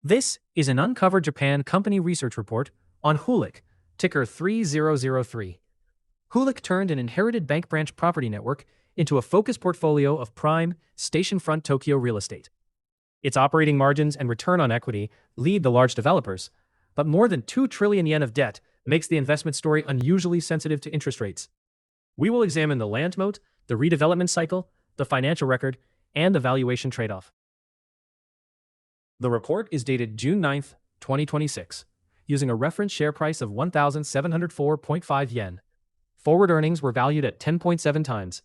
This is an Uncover Japan company research report on Hulic, ticker 3003. Hulic turned an inherited bank branch property network into a focused portfolio of prime, station-front Tokyo real estate. Its operating margins and return on equity lead the large developers, but more than 2 trillion yen of debt makes the investment story unusually sensitive to interest rates. We will examine the land moat, the redevelopment cycle, the financial record, and the valuation trade-off. The report is dated June 9, 2026, using a reference share price of 1,704.5 yen. Forward earnings were valued at 10.7 times.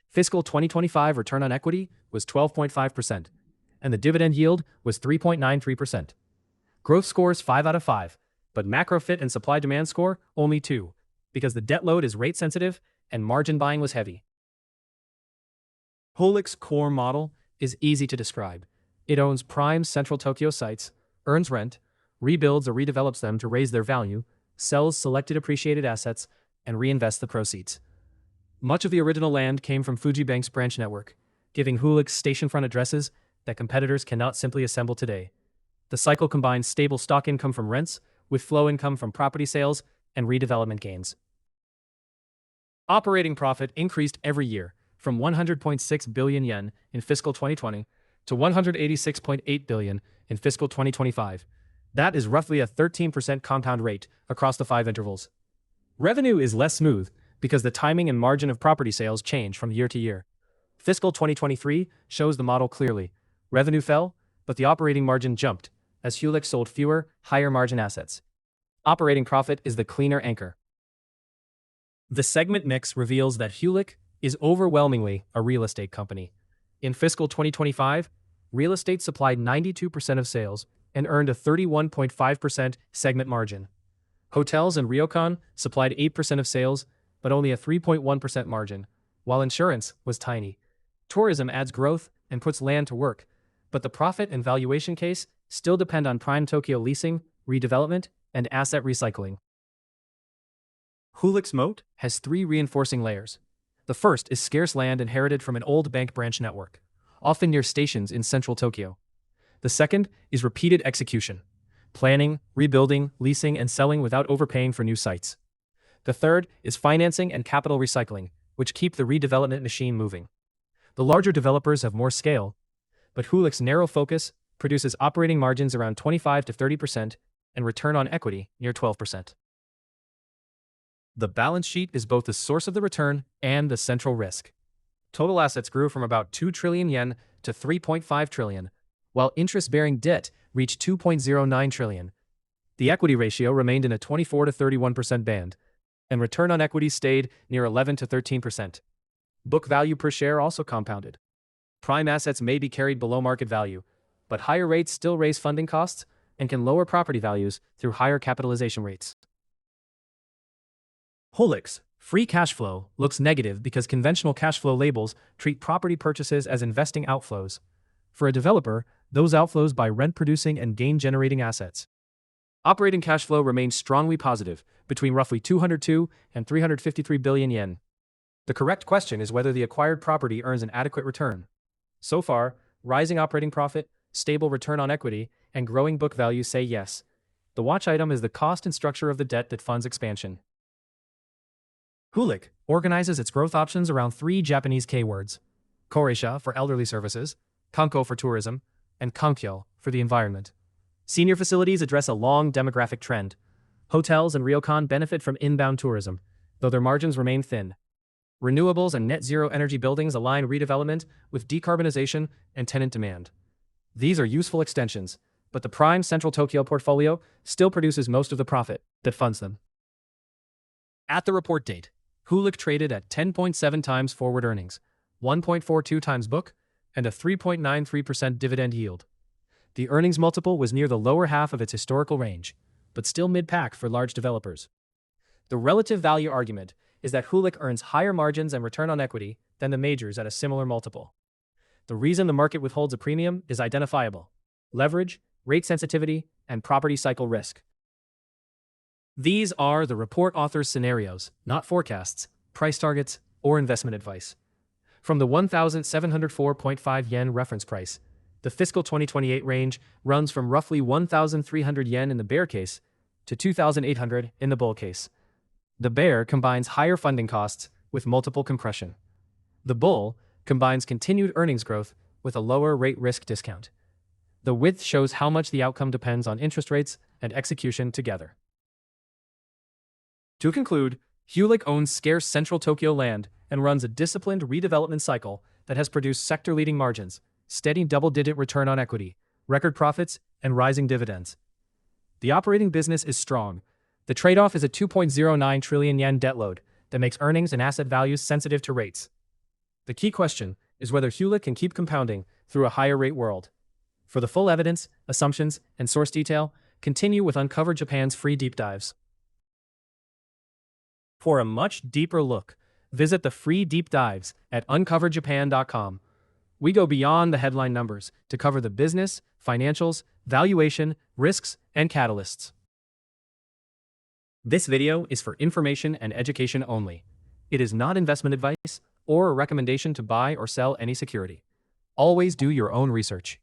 Fiscal 2025 return on equity was 12.5%, and the dividend yield was 3.93%. Growth scores 5 out of 5, but macro fit and supply-demand score only 2, because the debt load is rate sensitive and margin buying was heavy. Hulic's core model is easy to describe. It owns prime central Tokyo sites, earns rent, rebuilds or redevelops them to raise their value, sells selected appreciated assets, and reinvests the proceeds. Much of the original land came from Fuji Bank's branch network, giving Hulic station-front addresses that competitors cannot simply assemble today. The cycle combines stable stock income from rents with flow income from property sales and redevelopment gains. Operating profit increased every year from 100.6 billion yen in fiscal 2020 to 186.8 billion in fiscal 2025. That is roughly a 13% compound rate across the 5 intervals. Revenue is less smooth because the timing and margin of property sales change from year to year. Fiscal 2023 shows the model clearly. Revenue fell, but the operating margin jumped as Hulic sold fewer, higher margin assets. Operating profit is the cleaner anchor. The segment mix reveals that Hulic is overwhelmingly a real estate company. In fiscal 2025, real estate supplied 92% of sales and earned a 31.5% segment margin. Hotels and ryokan supplied 8% of sales, but only a 3.1% margin, while insurance was tiny. Tourism adds growth and puts land to work, but the profit and valuation case still depend on prime Tokyo leasing, redevelopment, and asset recycling. Hulic's moat has 3 reinforcing layers. The first is scarce land inherited from an old bank branch network, often near stations in central Tokyo. The second is repeated execution, planning, rebuilding, leasing, and selling without overpaying for new sites. The third is financing and capital recycling, which keep the redevelopment machine moving. The larger developers have more scale, but Hulic's narrow focus produces operating margins around 25 to 30% and return on equity near 12%. The balance sheet is both the source of the return and the central risk. Total assets grew from about 2 trillion yen to 3.5 trillion, while interest-bearing debt reached 2.09 trillion. The equity ratio remained in a 24 to 31% band, and return on equity stayed near 11 to 13%. Book value per share also compounded. Prime assets may be carried below market value, but higher rates still raise funding costs and can lower property values through higher capitalization rates. Hulic's free cash flow looks negative because conventional cash flow labels treat property purchases as investing outflows. For a developer, those outflows buy rent-producing and gain-generating assets. Operating cash flow remains strongly positive, between roughly 202 and 353 billion yen. The correct question is whether the acquired property earns an adequate return. So far, rising operating profit, stable return on equity, and growing book value say yes. The watch item is the cost and structure of the debt that funds expansion. Hulic organizes its growth options around 3 Japanese keywords: Koreisha for elderly services, Kanko for tourism, and Kankyo for the environment. Senior facilities address a long demographic trend. Hotels and ryokan benefit from inbound tourism, though their margins remain thin. Renewables and net zero energy buildings align redevelopment with decarbonization and tenant demand. These are useful extensions, but the prime central Tokyo portfolio still produces most of the profit that funds them. At the report date, Hulic traded at 10.7 times forward earnings, 1.42 times book, and a 3.93% dividend yield. The earnings multiple was near the lower half of its historical range, but still mid-pack for large developers. The relative value argument is that Hulic earns higher margins and return on equity than the majors at a similar multiple. The reason the market withholds a premium is identifiable: leverage, rate sensitivity, and property cycle risk. These are the report author's scenarios, not forecasts, price targets, or investment advice. From the 1,704.5 yen reference price, The fiscal 2028 range runs from roughly 1,300 yen in the bear case to 2,800 in the bull case. The bear combines higher funding costs with multiple compression. The bull combines continued earnings growth with a lower rate risk discount. The width shows how much the outcome depends on interest rates and execution together. To conclude, Hulic owns scarce central Tokyo land and runs a disciplined redevelopment cycle that has produced sector-leading margins, steady double-digit return on equity, record profits, and rising dividends. The operating business is strong. The trade-off is a 2.09 trillion yen debt load that makes earnings and asset values sensitive to rates. The key question is whether Hulic can keep compounding through a higher rate world. For the full evidence, assumptions, and source detail, continue with Uncover Japan's free deep dives. For a much deeper look, visit the free deep dives at uncoverjapan.com. We go beyond the headline numbers to cover the business, financials, valuation, risks, and catalysts. This video is for information and education only. It is not investment advice or a recommendation to buy or sell any security. Always do your own research.